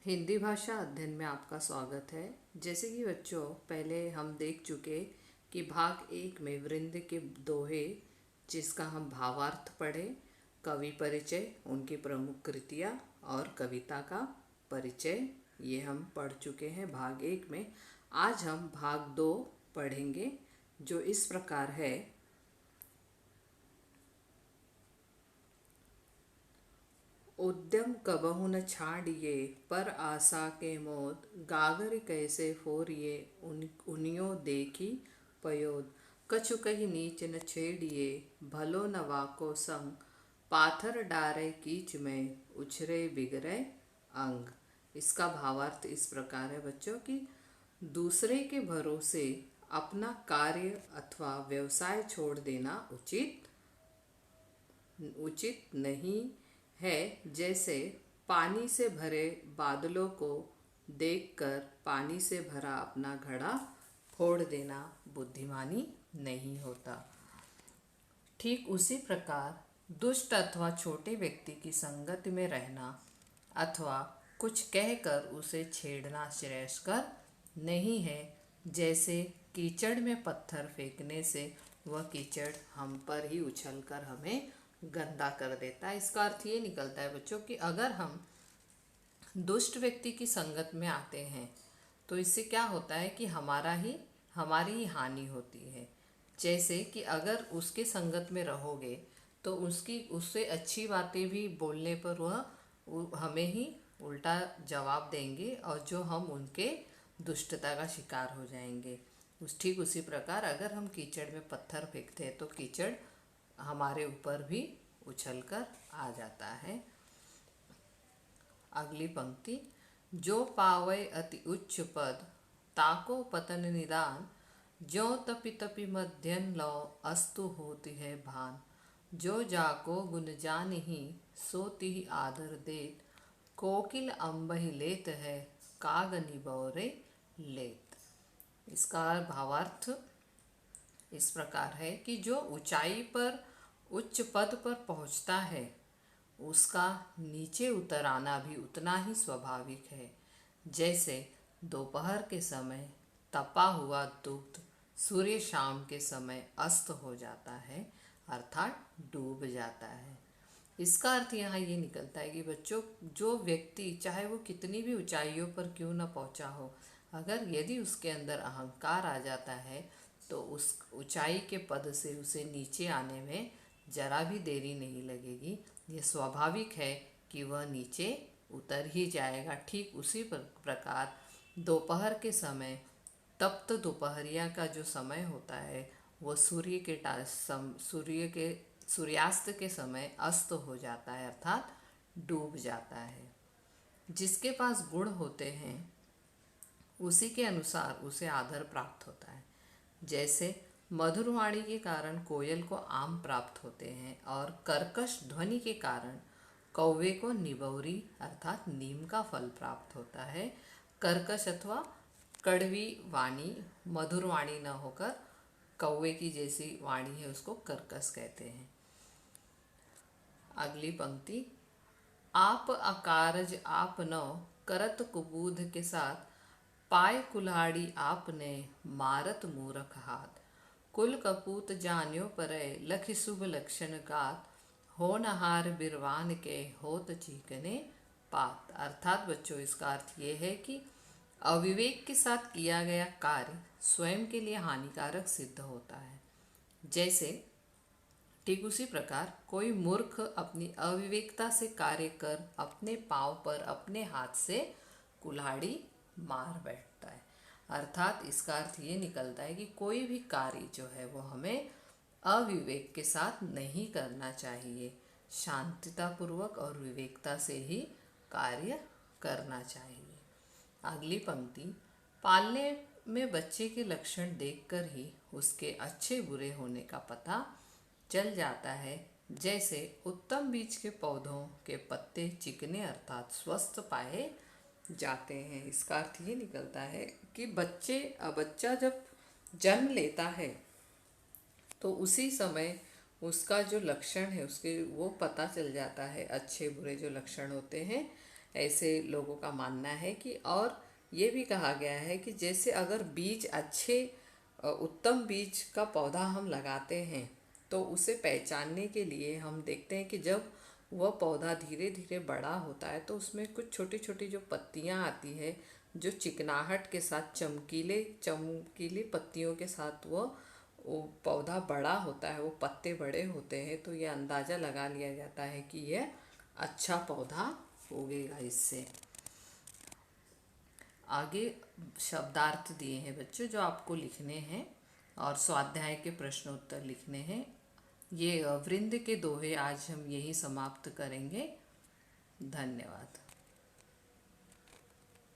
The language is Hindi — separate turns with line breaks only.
हिंदी भाषा अध्ययन में आपका स्वागत है। जैसे कि बच्चों पहले हम देख चुके कि भाग एक में वृंद के दोहे जिसका हम भावार्थ पढ़े, कवि परिचय, उनकी प्रमुख कृतियाँ और कविता का परिचय, ये हम पढ़ चुके हैं भाग एक में। आज हम भाग दो पढ़ेंगे जो इस प्रकार है। उद्यम कबहु न छाड़िए, पर आशा के मोद, गागर कैसे फोरिए, उनियो देखी पयोद। कछु कही नीच न छेड़िए, भलो न वाको संग, पाथर डारे कीच में, उछरे बिगड़े अंग। इसका भावार्थ इस प्रकार है बच्चों कि दूसरे के भरोसे अपना कार्य अथवा व्यवसाय छोड़ देना उचित नहीं है। जैसे पानी से भरे बादलों को देखकर पानी से भरा अपना घड़ा फोड़ देना बुद्धिमानी नहीं होता। ठीक उसी प्रकार दुष्ट अथवा छोटे व्यक्ति की संगत में रहना अथवा कुछ कहकर उसे छेड़ना श्रेयस्कर नहीं है। जैसे कीचड़ में पत्थर फेंकने से वह कीचड़ हम पर ही उछलकर हमें गंदा कर देता है। इसका अर्थ ये निकलता है बच्चों कि अगर हम दुष्ट व्यक्ति की संगत में आते हैं तो इससे क्या होता है कि हमारी ही हानि होती है। जैसे कि अगर उसके संगत में रहोगे तो उससे अच्छी बातें भी बोलने पर वह हमें ही उल्टा जवाब देंगे और जो हम उनके दुष्टता का शिकार हो जाएंगे। ठीक उसी प्रकार अगर हम कीचड़ में पत्थर फेंकते हैं तो कीचड़ हमारे ऊपर भी उछलकर आ जाता है। अगली पंक्ति, जो पावै अति उच्च पद, ताको पतन निदान, जो तपि तपि मध्यन लौ, अस्तु होती है भान। जो जाको गुण जानिहि, सो तिहि आदर देत, कोकिल अम्बहि लेत है, कागनि बौरे लेत। इसका भावार्थ इस प्रकार है कि जो ऊंचाई पर उच्च पद पर पहुंचता है उसका नीचे उतर आना भी उतना ही स्वाभाविक है। जैसे दोपहर के समय तपा हुआ दुग्ध सूर्य शाम के समय अस्त हो जाता है, अर्थात डूब जाता है। इसका अर्थ यहाँ ये निकलता है कि बच्चों जो व्यक्ति चाहे वो कितनी भी ऊंचाइयों पर क्यों न पहुंचा हो, अगर यदि उसके अंदर अहंकार आ जाता है तो उस ऊंचाई के पद से उसे नीचे आने में जरा भी देरी नहीं लगेगी। ये स्वाभाविक है कि वह नीचे उतर ही जाएगा। ठीक उसी प्रकार दोपहर के समय तप्त दोपहरिया का जो समय होता है वह सूर्यास्त के समय अस्त हो जाता है, अर्थात डूब जाता है। जिसके पास गुण होते हैं उसी के अनुसार उसे आदर प्राप्त होता है। जैसे मधुर वाणी के कारण कोयल को आम प्राप्त होते हैं और कर्कश ध्वनि के कारण कौवे को निबौरी अर्थात नीम का फल प्राप्त होता है। कर्कश अथवा कड़वी वाणी, मधुर वाणी न होकर कौवे की जैसी वाणी है उसको कर्कश कहते हैं। अगली पंक्ति, आप अकारज आप नौ, करत कुबूध के साथ, पाय कुल्हाड़ी आपने, मारत मूरख हाथ। कुल कपूत जान्यो परय, लखि शुभ लक्षण गात, होनहार बिरवान के, होत चीकने पात। अर्थात बच्चों इसका अर्थ ये है कि अविवेक के साथ किया गया कार्य स्वयं के लिए हानिकारक सिद्ध होता है। जैसे ठीक उसी प्रकार कोई मूर्ख अपनी अविवेकता से कार्य कर अपने पांव पर अपने हाथ से कुल्हाड़ी मार बैठता है। अर्थात इसका अर्थ ये निकलता है कि कोई भी कार्य जो है वो हमें अविवेक के साथ नहीं करना चाहिए। शांतितापूर्वक और विवेकता से ही कार्य करना चाहिए। अगली पंक्ति, पालने में बच्चे के लक्षण देखकर ही उसके अच्छे बुरे होने का पता चल जाता है। जैसे उत्तम बीज के पौधों के पत्ते चिकने अर्थात स्वस्थ पाए जाते हैं। इसका अर्थ ये निकलता है कि बच्चा जब जन्म लेता है तो उसी समय उसका जो लक्षण है उसके वो पता चल जाता है, अच्छे बुरे जो लक्षण होते हैं। ऐसे लोगों का मानना है कि, और ये भी कहा गया है कि जैसे अगर बीज अच्छे उत्तम बीज का पौधा हम लगाते हैं तो उसे पहचानने के लिए हम देखते हैं कि जब वह पौधा धीरे धीरे बड़ा होता है तो उसमें कुछ छोटी छोटी जो पत्तियां आती है, जो चिकनाहट के साथ चमकीले चमकीली पत्तियों के साथ वो पौधा बड़ा होता है, वो पत्ते बड़े होते हैं, तो ये अंदाज़ा लगा लिया जाता है कि यह अच्छा पौधा उगेगा इससे। आगे शब्दार्थ दिए हैं बच्चों जो आपको लिखने हैं और स्वाध्याय के प्रश्न उत्तर लिखने हैं। ये वृंद के दोहे आज हम यही समाप्त करेंगे। धन्यवाद।